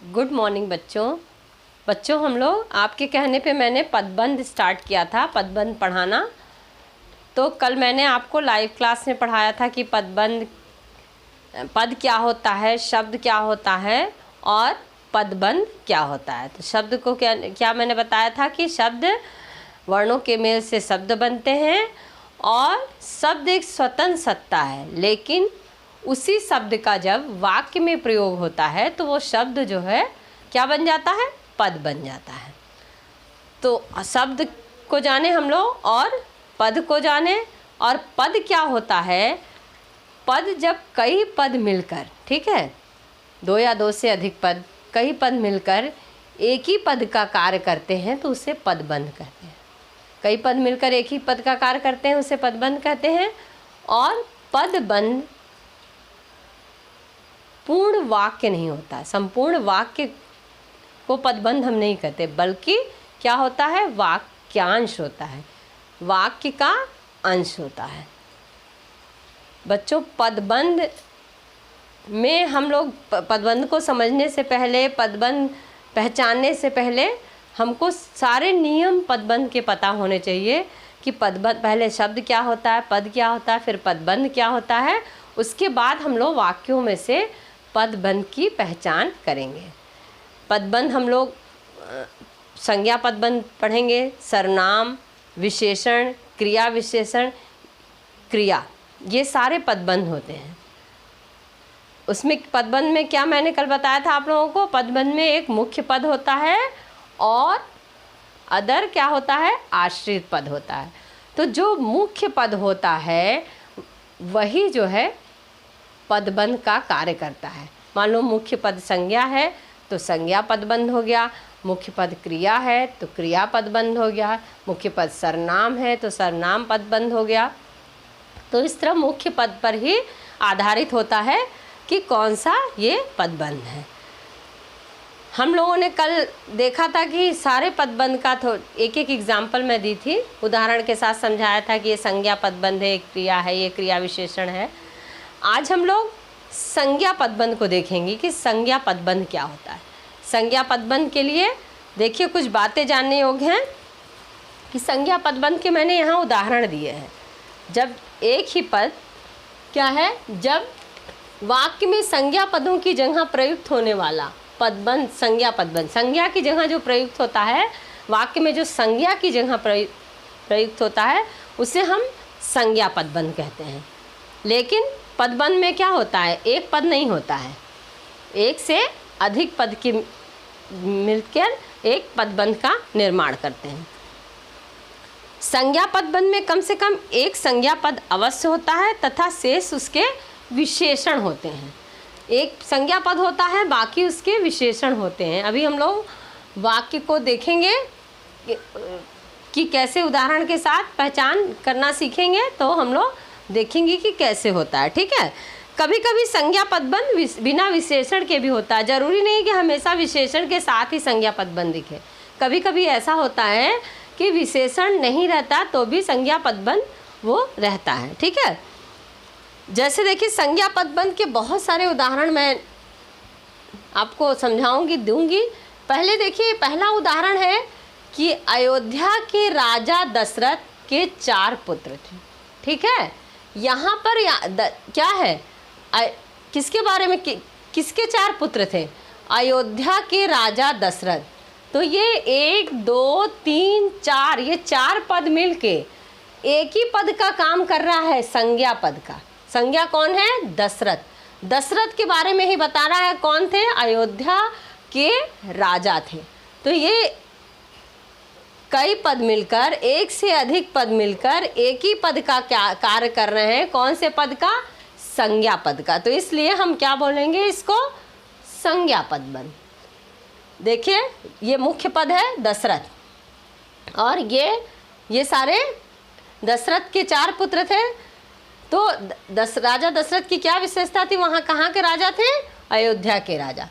Good morning बच्चों हम लोग आपके कहने पे मैंने पदबंध स्टार्ट किया था, पदबंध पढ़ाना। तो कल मैंने आपको लाइव क्लास में पढ़ाया था कि पदबंध, पद क्या होता है, शब्द क्या होता है और पदबंध क्या होता है। तो शब्द को क्या मैंने बताया था कि शब्द वर्णों के मेल से शब्द बनते हैं और शब्द एक स्वतंत्र सत्ता है, लेकिन उसी शब्द का जब वाक्य में प्रयोग होता है तो वो शब्द जो है क्या बन जाता है, पद बन जाता है। तो शब्द को जाने हम लोग और पद को जाने। और पद क्या होता है, पद जब कई पद मिलकर, ठीक है, दो या दो से अधिक पद, कई पद मिलकर एक ही पद का कार्य करते हैं तो उसे पदबंध कहते हैं। कई पद मिलकर एक ही पद का कार्य करते हैं उसे पदबंध कहते हैं। और पदबंध पूर्ण वाक्य नहीं होता, संपूर्ण वाक्य को पदबंध हम नहीं कहते, बल्कि क्या होता है, वाक्यांश होता है, वाक्य का अंश होता है। बच्चों पदबंध में हम लोग पदबंध को समझने से पहले, पदबंध पहचानने से पहले हमको सारे नियम पदबंध के पता होने चाहिए कि पदबंध, पहले शब्द क्या होता है, पद क्या होता है, फिर पदबंध क्या होता है। उसके बाद हम लोग वाक्यों में से पदबंध की पहचान करेंगे। पदबंध हम लोग संज्ञा पदबंध पढ़ेंगे, सर्वनाम, विशेषण, क्रिया विशेषण, क्रिया, ये सारे पदबंध होते हैं। उसमें पदबंध में क्या मैंने कल बताया था आप लोगों को, पदबंध में एक मुख्य पद होता है और अदर क्या होता है, आश्रित पद होता है। तो जो मुख्य पद होता है वही जो है पदबंध का कार्य करता है। मान लो मुख्य पद संज्ञा है तो संज्ञा पदबंध हो गया, मुख्य पद क्रिया है तो क्रिया पदबंध हो गया, मुख्य पद सर्वनाम है तो सर्वनाम पदबंध हो गया। तो इस तरह मुख्य पद पर ही आधारित होता है कि कौन सा ये पदबंध है। हम लोगों ने कल देखा था कि सारे पदबंध का एक एक एग्जाम्पल मैं दी थी, उदाहरण के साथ समझाया था कि ये संज्ञा पदबंध है, क्रिया है, ये क्रिया विशेषण है। आज हम लोग संज्ञा पदबंध को देखेंगे कि संज्ञा पदबंध क्या होता है। संज्ञा पदबंध के लिए देखिए कुछ बातें जानने योग्य हैं कि संज्ञा पदबंध के मैंने यहाँ उदाहरण दिए हैं। जब एक ही पद क्या है, जब वाक्य में संज्ञा पदों की जगह प्रयुक्त होने वाला पदबंध, संज्ञा पदबंध, संज्ञा की जगह जो प्रयुक्त होता है, वाक्य में जो संज्ञा की जगह प्रयुक्त होता है उसे हम संज्ञा पदबंध कहते हैं। लेकिन पदबंध में क्या होता है, एक पद नहीं होता है, एक से अधिक पद की मिलकर एक पदबंध का निर्माण करते हैं। संज्ञा पदबंध में कम से कम एक संज्ञा पद अवश्य होता है तथा शेष उसके विशेषण होते हैं। एक संज्ञा पद होता है, बाकी उसके विशेषण होते हैं। अभी हम लोग वाक्य को देखेंगे कि कैसे उदाहरण के साथ पहचान करना सीखेंगे, तो हम लोग देखेंगे कि कैसे होता है, ठीक है। कभी कभी संज्ञा पदबंध बिना विशेषण के भी होता है, जरूरी नहीं कि हमेशा विशेषण के साथ ही संज्ञा पदबंध दिखे। कभी कभी ऐसा होता है कि विशेषण नहीं रहता तो भी संज्ञा पदबंध वो रहता है, ठीक है। जैसे देखिए संज्ञा पदबंध के बहुत सारे उदाहरण मैं आपको समझाऊंगी, दूंगी। पहले देखिए, पहला उदाहरण है कि अयोध्या के राजा दशरथ के 4 पुत्र थे, ठीक है। यहाँ पर क्या है, किसके बारे में, किसके 4 पुत्र थे, अयोध्या के राजा दशरथ। तो ये 1 2 3 4, ये 4 पद मिलके एक ही पद का काम कर रहा है, संज्ञा पद का। संज्ञा कौन है, दशरथ। दशरथ के बारे में ही बता रहा है, कौन थे, अयोध्या के राजा थे। तो ये कई पद मिलकर, एक से अधिक पद मिलकर एक ही पद का क्या कार्य कर रहे हैं, कौन से पद का, संज्ञा पद का। तो इसलिए हम क्या बोलेंगे इसको, संज्ञा पदबंध। देखिए ये मुख्य पद है दशरथ, और ये सारे दशरथ के 4 पुत्र थे। तो राजा दशरथ की क्या विशेषता थी, वहाँ कहाँ के राजा थे, अयोध्या के राजा।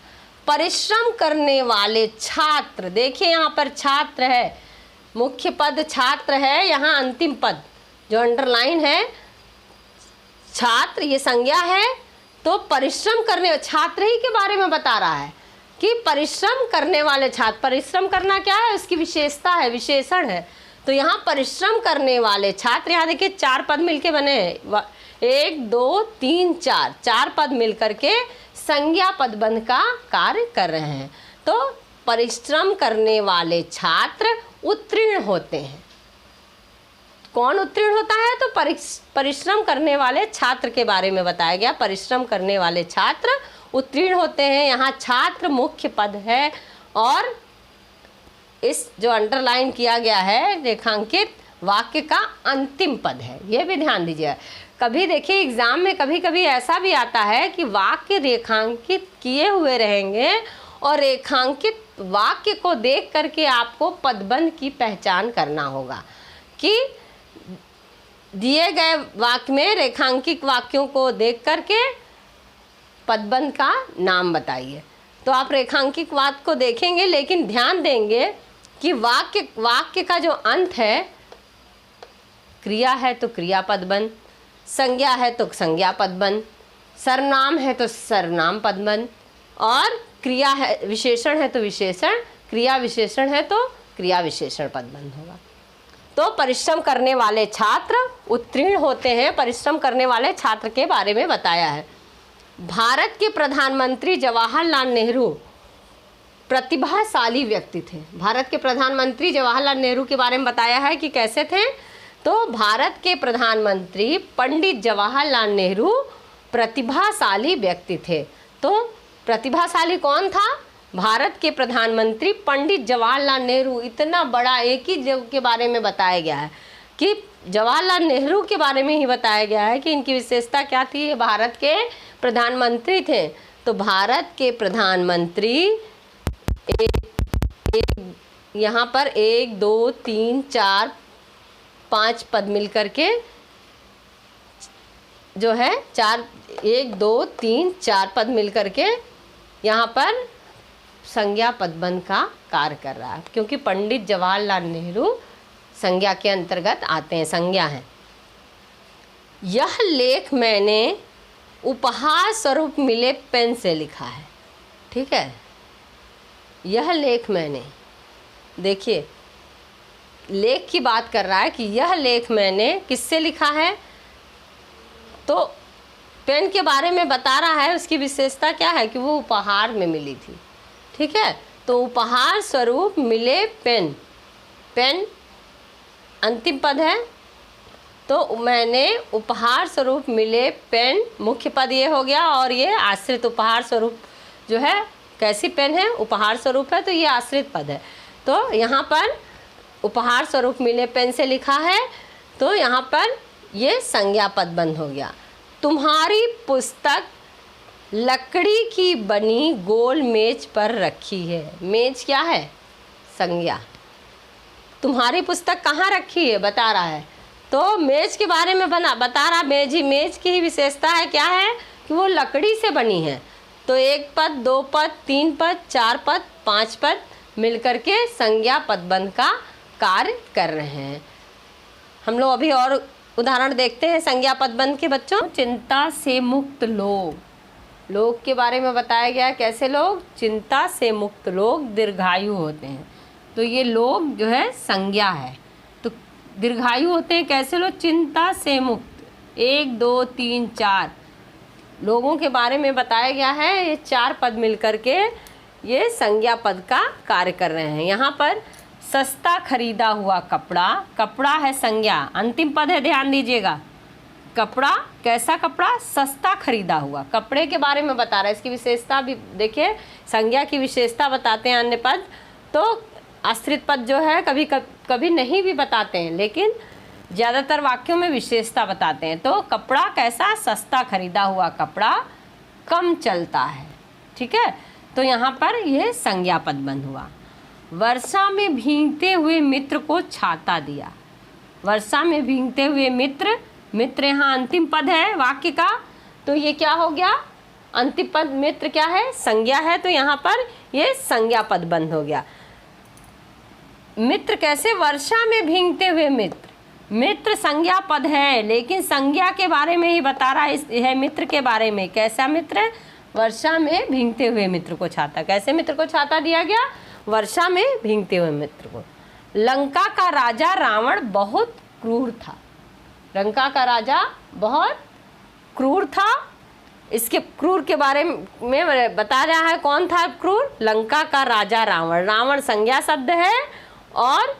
परिश्रम करने वाले छात्र, देखिए यहाँ पर छात्र है, मुख्य पद छात्र है, यहाँ अंतिम पद जो अंडरलाइन है छात्र, ये संज्ञा है। तो परिश्रम करने, छात्र ही के बारे में बता रहा है। कि परिश्रम करने वाले छात्र, परिश्रम करना क्या है, उसकी विशेषता है, विशेषण है। तो यहाँ परिश्रम करने वाले छात्र, यहाँ देखिए 4 पद मिलके बने हैं, 1 2 3 4, 4 पद मिलकर के संज्ञा पदबंध का कार्य कर रहे हैं। तो परिश्रम करने वाले छात्र उत्तीर्ण होते हैं। कौन उत्तीर्ण होता है, तो परिश्रम करने वाले छात्र के बारे में बताया गया। परिश्रम करने वाले छात्र उत्तीर्ण होते हैं। यहाँ छात्र मुख्य पद है और इस जो अंडरलाइन किया गया है रेखांकित वाक्य का अंतिम पद है, ये भी ध्यान दीजिए। कभी देखिए एग्जाम में कभी कभी ऐसा भी आता है कि वाक्य रेखांकित किए हुए रहेंगे और रेखांकित वाक्य को देख करके आपको पदबंध की पहचान करना होगा कि दिए गए वाक्य में रेखांकित वाक्यों को देख करके पदबंध का नाम बताइए। तो आप रेखांकित वाक्य को देखेंगे, लेकिन ध्यान देंगे कि वाक्य का जो अंत है, क्रिया है तो क्रिया पदबंध, संज्ञा है तो संज्ञा पदबंध, सर्वनाम है तो सर्वनाम पदबंध, और क्रिया है विशेषण है तो विशेषण, क्रिया विशेषण है तो क्रिया विशेषण पदबंध होगा। तो परिश्रम करने वाले छात्र उत्तीर्ण होते हैं। परिश्रम करने वाले छात्र के बारे में बताया है। भारत के प्रधानमंत्री जवाहरलाल नेहरू प्रतिभाशाली व्यक्ति थे। भारत के प्रधानमंत्री जवाहरलाल नेहरू के बारे में बताया है कि कैसे थे। तो भारत के प्रधानमंत्री पंडित जवाहरलाल नेहरू प्रतिभाशाली व्यक्ति थे। तो प्रतिभाशाली कौन था? भारत के प्रधानमंत्री पंडित जवाहरलाल नेहरू। इतना बड़ा एक ही जगह के बारे में बताया गया है कि जवाहरलाल नेहरू के बारे में ही बताया गया है कि इनकी विशेषता क्या थी। भारत के प्रधानमंत्री थे। तो भारत के प्रधानमंत्री यहाँ पर 1 2 3 4 5 पद मिलकर के जो है 1 2 3 4 पद मिलकर के यहाँ पर संज्ञा पदबंध का कार्य कर रहा है, क्योंकि पंडित जवाहरलाल नेहरू संज्ञा के अंतर्गत आते हैं, संज्ञा है। यह लेख मैंने उपहार स्वरूप मिले पेन से लिखा है। ठीक है, यह लेख मैंने, देखिए लेख की बात कर रहा है कि यह लेख मैंने किससे लिखा है, तो पेन के बारे में बता रहा है। उसकी विशेषता क्या है कि वो उपहार में मिली थी। ठीक है, तो उपहार स्वरूप मिले पेन, पेन अंतिम पद है। तो मैंने उपहार स्वरूप मिले पेन मुख्य पद ये हो गया, और ये आश्रित उपहार स्वरूप जो है कैसी पेन है, उपहार स्वरूप है, तो ये आश्रित पद है। तो यहाँ पर उपहार स्वरूप मिले पेन से लिखा है, तो यहाँ पर ये संज्ञा पदबंध हो गया। तुम्हारी पुस्तक लकड़ी की बनी गोल मेज पर रखी है। मेज क्या है? संज्ञा। तुम्हारी पुस्तक कहाँ रखी है बता रहा है, तो मेज के बारे में बता रहा। मेज की ही विशेषता है क्या है कि वो लकड़ी से बनी है। तो 1 पद 2 पद 3 पद 4 पद 5 पद मिलकर के संज्ञा पदबंध का कार्य कर रहे हैं। हम लोग अभी और उदाहरण देखते हैं संज्ञा पदबंध के बच्चों। चिंता से मुक्त लोग, लोग के बारे में बताया गया। कैसे लोग? चिंता से मुक्त लोग दीर्घायु होते हैं। तो ये लोग जो है संज्ञा है, तो दीर्घायु होते हैं। कैसे लोग? चिंता से मुक्त। 1 2 3 4 लोगों के बारे में बताया गया है। ये 4 पद मिलकर के ये संज्ञा पद का कार्य कर रहे हैं। यहाँ पर सस्ता खरीदा हुआ कपड़ा, कपड़ा है संज्ञा, अंतिम पद है, ध्यान दीजिएगा। कपड़ा, कैसा कपड़ा? सस्ता खरीदा हुआ। कपड़े के बारे में बता रहा है, इसकी विशेषता भी देखिए। संज्ञा की विशेषता बताते हैं अन्य पद, तो आश्रित पद जो है कभी नहीं भी बताते हैं, लेकिन ज़्यादातर वाक्यों में विशेषता बताते हैं। तो कपड़ा कैसा? सस्ता खरीदा हुआ कपड़ा कम चलता है। ठीक है, तो यहाँ पर यह संज्ञा पदबंध हुआ। वर्षा में भीगते हुए मित्र को छाता दिया। वर्षा में भीगते हुए मित्र, मित्र यहाँ अंतिम पद है वाक्य का, तो ये क्या हो गया? अंतिम पद मित्र क्या है? संज्ञा है, तो यहाँ पर ये संज्ञा पदबंध हो गया। मित्र कैसे? वर्षा में भीगते हुए मित्र, मित्र संज्ञा पद है, लेकिन संज्ञा के बारे में ही बता रहा है मित्र के बारे में। कैसा मित्र? वर्षा में भीगते हुए मित्र को छाता। कैसे मित्र को छाता दिया गया? वर्षा में भीगते हुए मित्र को। लंका का राजा रावण बहुत क्रूर था। लंका का राजा बहुत क्रूर था। इसके क्रूर के बारे में बता रहा है, कौन था क्रूर? लंका का राजा रावण। रावण संज्ञा शब्द है और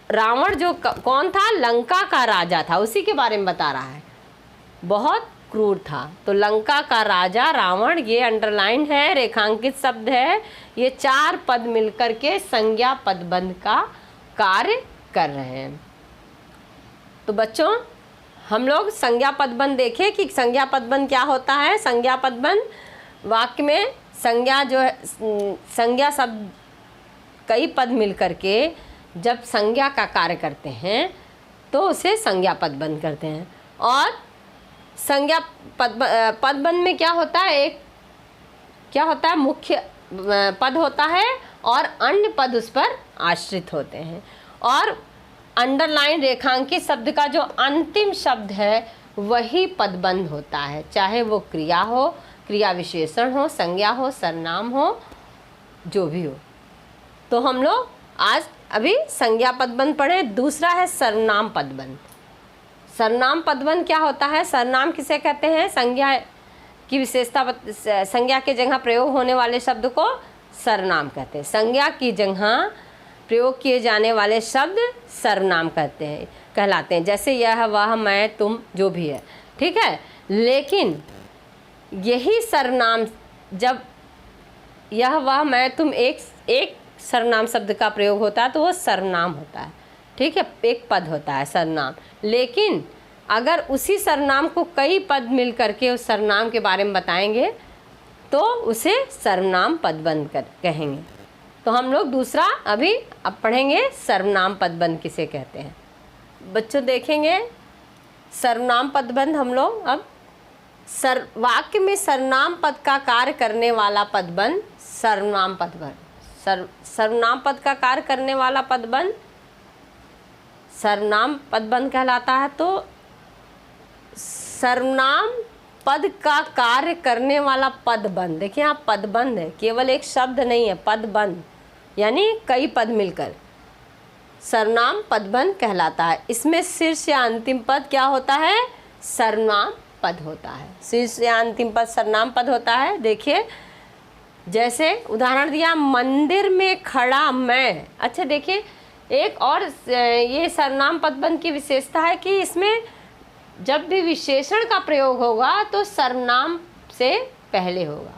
रावण जो कौन था? लंका का राजा था, उसी के बारे में बता रहा है। बहुत क्रूर था। तो लंका का राजा रावण, ये अंडरलाइन है, रेखांकित शब्द है। ये 4 पद मिलकर के संज्ञा पदबंध का कार्य कर रहे हैं। तो बच्चों, हम लोग संज्ञा पदबंध देखें कि संज्ञा पदबंध क्या होता है। संज्ञा पदबंध वाक्य में संज्ञा जो है, संज्ञा शब्द कई पद मिलकर के जब संज्ञा का कार्य करते हैं तो उसे संज्ञा पदबंध करते हैं। और संज्ञा पदबंध में क्या होता है? एक क्या होता है? मुख्य पद होता है और अन्य पद उस पर आश्रित होते हैं। और अंडरलाइन रेखांकित शब्द का जो अंतिम शब्द है वही पदबंध होता है, चाहे वो क्रिया हो, क्रिया विशेषण हो, संज्ञा हो, सर्वनाम हो, जो भी हो। तो हम लोग आज अभी संज्ञा पदबंध पढ़े। दूसरा है सर्वनाम पदबंध। सर्वनाम पदबंध क्या होता है? सर्वनाम किसे कहते हैं? संज्ञा की विशेषता, संज्ञा के जगह प्रयोग होने वाले शब्द को सर्वनाम कहते हैं। संज्ञा की जगह प्रयोग किए जाने वाले शब्द सर्वनाम कहलाते हैं। जैसे यह, वह, मैं, तुम, जो भी है, ठीक है। लेकिन यही सर्वनाम, जब यह, वह, मैं, तुम एक सर्वनाम शब्द का प्रयोग होता है तो वो सर्वनाम होता है, ठीक है, एक पद होता है सर्वनाम। लेकिन अगर उसी सर्वनाम को कई पद मिल करके उस सर्वनाम के बारे में बताएंगे तो उसे सर्वनाम पदबंध कहेंगे। तो हम लोग दूसरा अभी अब पढ़ेंगे, सर्वनाम पदबंध किसे कहते हैं। बच्चों देखेंगे सर्वनाम पदबंध हम लोग अब वाक्य में सर्वनाम पद का कार्य करने वाला पदबंध सर्वनाम पदबंध। सर्वनाम पद का कार्य करने वाला पदबंध सर्वनाम पदबंध कहलाता है। तो सर्वनाम पद का कार्य करने वाला पदबंध, देखिए यहाँ पदबंध है, केवल एक शब्द नहीं है, पदबंध यानी कई पद मिलकर सर्वनाम पदबंध कहलाता है। इसमें शीर्ष या अंतिम पद क्या होता है? सर्वनाम पद होता है। शीर्ष या अंतिम पद सर्वनाम पद होता है। देखिए जैसे उदाहरण दिया, मंदिर में खड़ा मैं। अच्छा देखिए, एक और ये सर्वनाम पदबंध की विशेषता है कि इसमें जब भी विशेषण का प्रयोग होगा तो सर्वनाम से पहले होगा।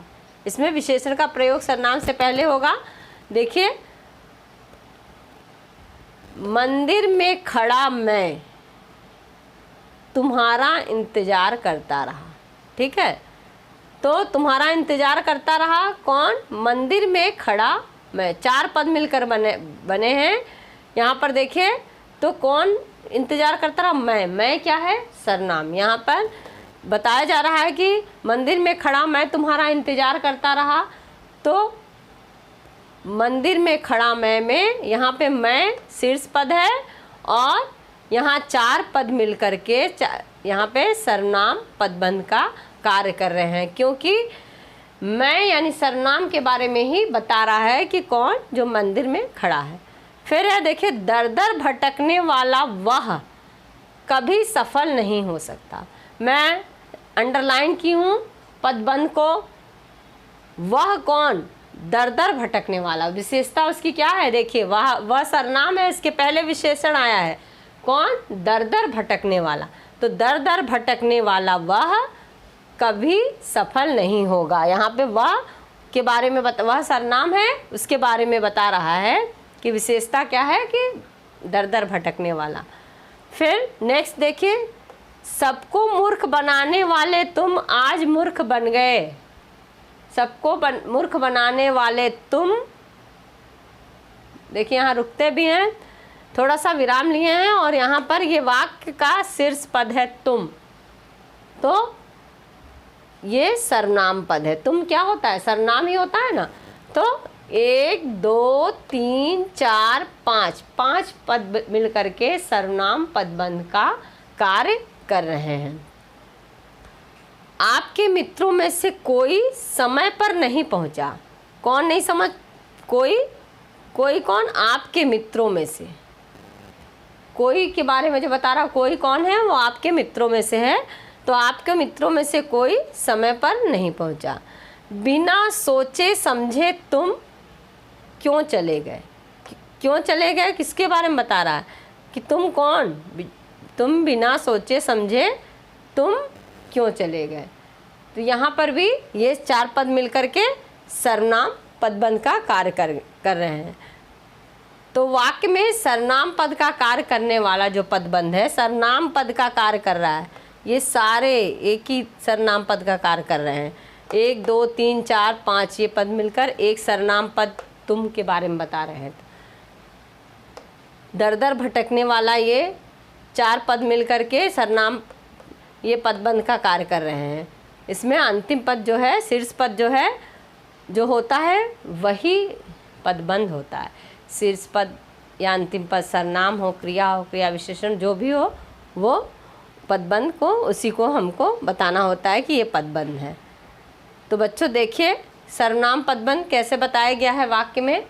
इसमें विशेषण का प्रयोग सर्वनाम से पहले होगा। देखिए, मंदिर में खड़ा मैं तुम्हारा इंतजार करता रहा, ठीक है। तो तुम्हारा इंतजार करता रहा कौन? मंदिर में खड़ा मैं। 4 पद मिलकर बने हैं यहाँ पर। देखिए तो कौन इंतजार करता रहा? मैं क्या है? सर्वनाम। यहाँ पर बताया जा रहा है कि मंदिर में खड़ा मैं तुम्हारा इंतजार करता रहा। तो मंदिर में खड़ा मैं में यहाँ पे मैं शीर्ष पद है और यहाँ 4 पद मिल करके यहाँ पे सर्वनाम पदबंध का कार्य कर रहे हैं, क्योंकि मैं यानी सर्वनाम के बारे में ही बता रहा है कि कौन जो मंदिर में खड़ा है। फिर है देखिए, दर दर भटकने वाला वह कभी सफल नहीं हो सकता। मैं अंडरलाइन की हूँ पदबंध को। वह कौन? दर दर भटकने वाला। विशेषता उसकी क्या है? देखिए, वह सर्वनाम है, इसके पहले विशेषण आया है कौन? दर दर भटकने वाला। तो दर दर भटकने वाला वह कभी सफल नहीं होगा। यहाँ पे वह के बारे में वह सर्वनाम है, उसके बारे में बता रहा है कि विशेषता क्या है कि दर दर भटकने वाला। फिर नेक्स्ट देखिए, सबको मूर्ख बनाने वाले तुम आज मूर्ख बन गए। सबको मूर्ख बनाने वाले तुम। देखिए यहाँ रुकते भी हैं, थोड़ा सा विराम लिए हैं और यहाँ पर ये वाक्य का शीर्ष पद है तुम। तो ये सर्वनाम पद है। तुम क्या होता है? सर्वनाम ही होता है ना। तो 1 2 3 4 5 पद मिल करके सर्वनाम पदबंध का कार्य कर रहे हैं। आपके मित्रों में से कोई समय पर नहीं पहुंचा। कौन नहीं समझ, कोई कौन, आपके मित्रों में से। कोई के बारे में जो बता रहा, कोई कौन है, वो आपके मित्रों में से है। तो आपके मित्रों में से कोई समय पर नहीं पहुंचा। बिना सोचे समझे तुम क्यों चले गए। क्यों चले गए, किसके बारे में बता रहा है कि तुम कौन, तुम बिना सोचे समझे तुम क्यों चले गए। तो यहाँ पर भी ये 4 पद मिलकर के सर्वनाम पदबंध का कार्य कर रहे हैं। तो वाक्य में सर्वनाम पद का कार्य करने वाला जो पदबंध है, सर्वनाम पद का कार्य कर रहा है। ये सारे एक ही सर्वनाम पद का कार्य कर रहे हैं। 1 2 3 4 5 ये पद मिलकर एक सर्वनाम पद तुम के बारे में बता रहे हैं। दर दर भटकने वाला ये 4 पद मिलकर के सर्वनाम ये पदबंध का कार्य कर रहे हैं। इसमें अंतिम पद जो है, शीर्ष पद जो है, जो होता है वही पदबंध होता है। शीर्ष पद या अंतिम पद सर्वनाम हो, क्रिया हो, क्रिया विशेषण जो भी हो, वो पदबंध को, उसी को हमको बताना होता है कि ये पदबंध है। तो बच्चों देखिए सर्वनाम पदबंध कैसे बताया गया है वाक्य में,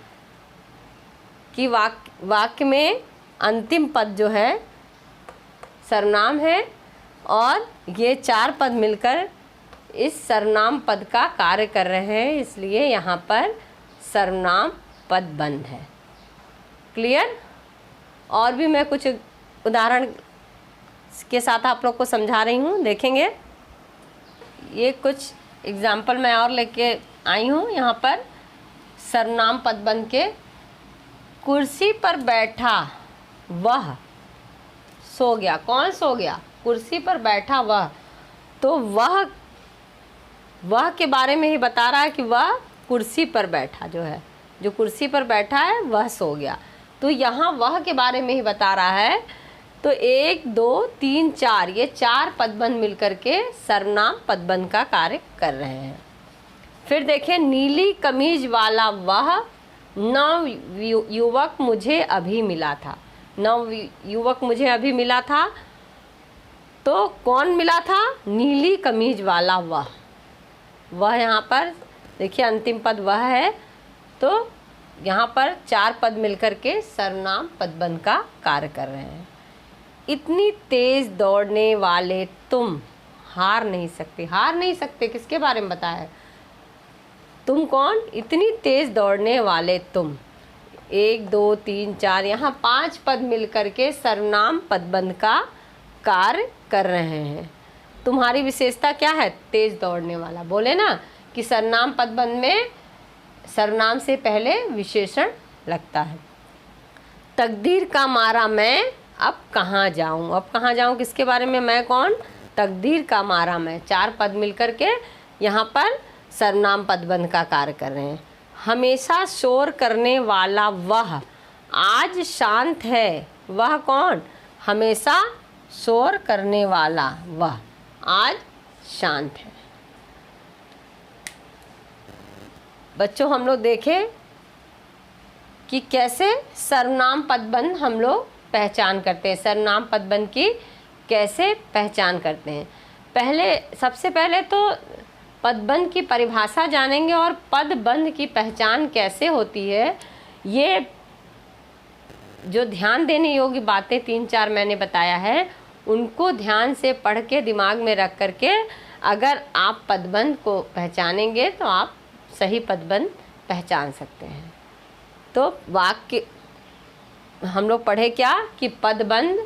कि वाक्य में अंतिम पद जो है सर्वनाम है और ये 4 पद मिलकर इस सर्वनाम पद का कार्य कर रहे हैं, इसलिए यहाँ पर सर्वनाम पदबंध है। क्लियर। और भी मैं कुछ उदाहरण के साथ आप लोग को समझा रही हूँ, देखेंगे। ये कुछ एग्जाम्पल मैं और लेके आई हूँ यहाँ पर सर्वनाम पदबंध के। कुर्सी पर बैठा वह सो गया। कौन सो गया, कुर्सी पर बैठा वह। तो वह के बारे में ही बता रहा है कि वह कुर्सी पर बैठा, जो है, जो कुर्सी पर बैठा है वह सो गया। तो यहाँ वह के बारे में ही बता रहा है। तो 1 2 3 4 ये 4 पदबंध मिलकर के सर्वनाम पदबंध का कार्य कर रहे हैं। फिर देखिए नीली कमीज वाला वह नव युवक मुझे अभी मिला था। नव युवक मुझे अभी मिला था। तो कौन मिला था, नीली कमीज वाला वह यहाँ पर देखिए अंतिम पद वह है। तो यहाँ पर 4 पद मिलकर के सर्वनाम पदबंध का कार्य कर रहे हैं। इतनी तेज दौड़ने वाले तुम हार नहीं सकते। हार नहीं सकते किसके बारे में बताया है, तुम कौन, इतनी तेज दौड़ने वाले तुम। 1 2 3 4 यहाँ 5 पद मिलकर के सर्वनाम पदबंध का कार्य कर रहे हैं। तुम्हारी विशेषता क्या है, तेज दौड़ने वाला। बोले ना कि सर्वनाम पदबंध में सर्वनाम से पहले विशेषण लगता है। तकदीर का मारा मैं अब कहाँ जाऊँ। अब कहाँ जाऊँ किसके बारे में, मैं कौन, तकदीर का मारा मैं। 4 पद मिलकर के यहाँ पर सर्वनाम पदबंध का कार्य कर रहे हैं। हमेशा शोर करने वाला वह आज शांत है। वह कौन, हमेशा शोर करने वाला वह आज शांत है। बच्चों हम लोग देखें कि कैसे सर्वनाम पदबंध हम लोग पहचान करते हैं, सर्वनाम पदबंध की कैसे पहचान करते हैं। सबसे पहले तो पदबंध की परिभाषा जानेंगे और पदबंध की पहचान कैसे होती है। ये जो ध्यान देने योग्य बातें 3-4 मैंने बताया है, उनको ध्यान से पढ़ के दिमाग में रख करके अगर आप पदबंध को पहचानेंगे तो आप सही पदबंध पहचान सकते हैं। तो वाक्य हम लोग पढ़े क्या कि पदबंध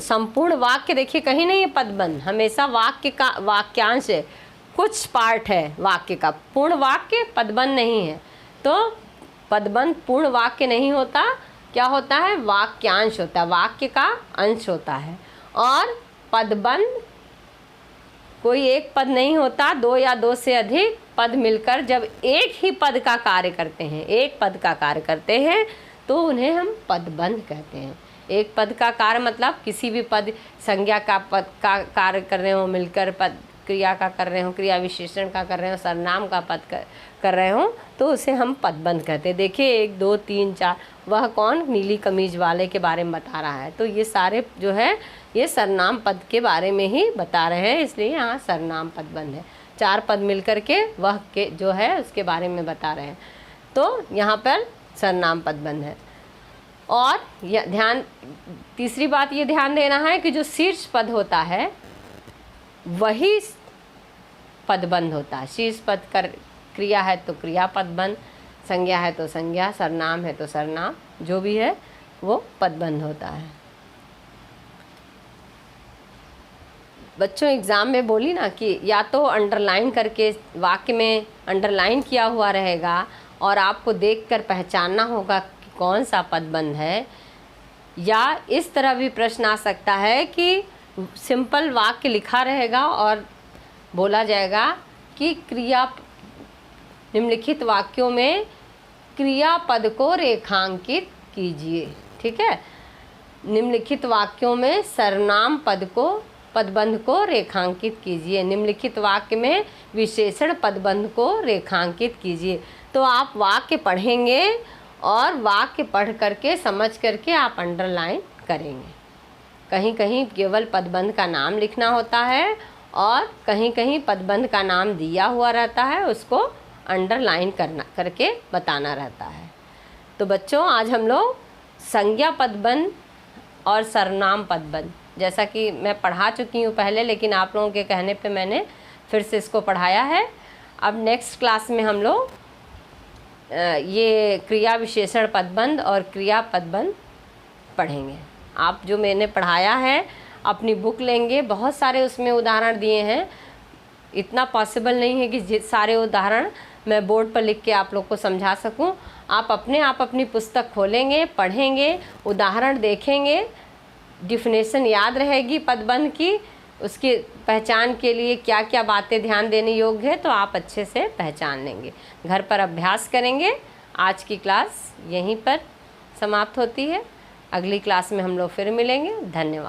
संपूर्ण वाक्य, देखिए कहीं नहीं है पदबंध, हमेशा वाक्य का वाक्यांश है, कुछ पार्ट है वाक्य का, पूर्ण वाक्य पदबंध नहीं है। तो पदबंध पूर्ण वाक्य नहीं होता, क्या होता है, वाक्यांश होता है, वाक्य का अंश होता है। और पदबंध कोई एक पद नहीं होता, 2 या 2 से अधिक पद मिलकर जब एक ही पद का कार्य करते हैं, एक पद का कार्य करते हैं, तो उन्हें हम पदबंध कहते हैं। एक पद का कार्य मतलब किसी भी पद, संज्ञा का पद का कार्य कर रहे हो मिलकर, पद क्रिया का कर रहे हो, क्रिया विशेषण का कर रहे हो, सर्वनाम का पद कर रहे हों तो उसे हम पदबंध कहते हैं। देखिए 1 2 3 4, वह कौन, नीली कमीज वाले के बारे में बता रहा है। तो ये सारे जो है ये सर्वनाम पद के बारे में ही बता रहे हैं, इसलिए यहाँ सर्वनाम पदबंध है। 4 पद मिलकर के वह के जो है उसके बारे में बता रहे हैं, तो यहाँ पर सर्वनाम पदबंध है। और ध्यान, तीसरी बात ये ध्यान देना है कि जो शीर्ष पद होता है वही पदबंध होता है। शीर्ष पद कर क्रिया है तो क्रिया पदबंध, संज्ञा है तो संज्ञा, सर्वनाम है तो सर्वनाम, जो भी है वो पदबंध होता है। बच्चों एग्ज़ाम में बोली ना कि या तो अंडरलाइन करके वाक्य में अंडरलाइन किया हुआ रहेगा और आपको देखकर पहचानना होगा कि कौन सा पदबंध है, या इस तरह भी प्रश्न आ सकता है कि सिंपल वाक्य लिखा रहेगा और बोला जाएगा कि निम्नलिखित वाक्यों में क्रियापद को रेखांकित कीजिए। ठीक है, निम्नलिखित वाक्यों में सर्वनाम पदबंध को रेखांकित कीजिए, निम्नलिखित वाक्य में विशेषण पदबंध को रेखांकित कीजिए। तो आप वाक्य पढ़ेंगे और वाक्य पढ़ करके समझ करके आप अंडरलाइन करेंगे। कहीं कहीं केवल पदबंध का नाम लिखना होता है और कहीं कहीं पदबंध का नाम दिया हुआ रहता है, उसको अंडरलाइन करके बताना रहता है। तो बच्चों आज हम लोग संज्ञा पदबंध और सर्वनाम पदबंध, जैसा कि मैं पढ़ा चुकी हूँ पहले, लेकिन आप लोगों के कहने पे मैंने फिर से इसको पढ़ाया है। अब नेक्स्ट क्लास में हम लोग ये क्रिया विशेषण पदबंध और क्रिया पदबंध पढ़ेंगे। आप जो मैंने पढ़ाया है अपनी बुक लेंगे, बहुत सारे उसमें उदाहरण दिए हैं, इतना पॉसिबल नहीं है कि सारे उदाहरण मैं बोर्ड पर लिख के आप लोग को समझा सकूं। आप अपनी पुस्तक खोलेंगे, पढ़ेंगे, उदाहरण देखेंगे, डिफिनेशन याद रहेगी पदबंध की, उसकी पहचान के लिए क्या क्या बातें ध्यान देने योग्य है, तो आप अच्छे से पहचान लेंगे। घर पर अभ्यास करेंगे। आज की क्लास यहीं पर समाप्त होती है, अगली क्लास में हम लोग फिर मिलेंगे। धन्यवाद।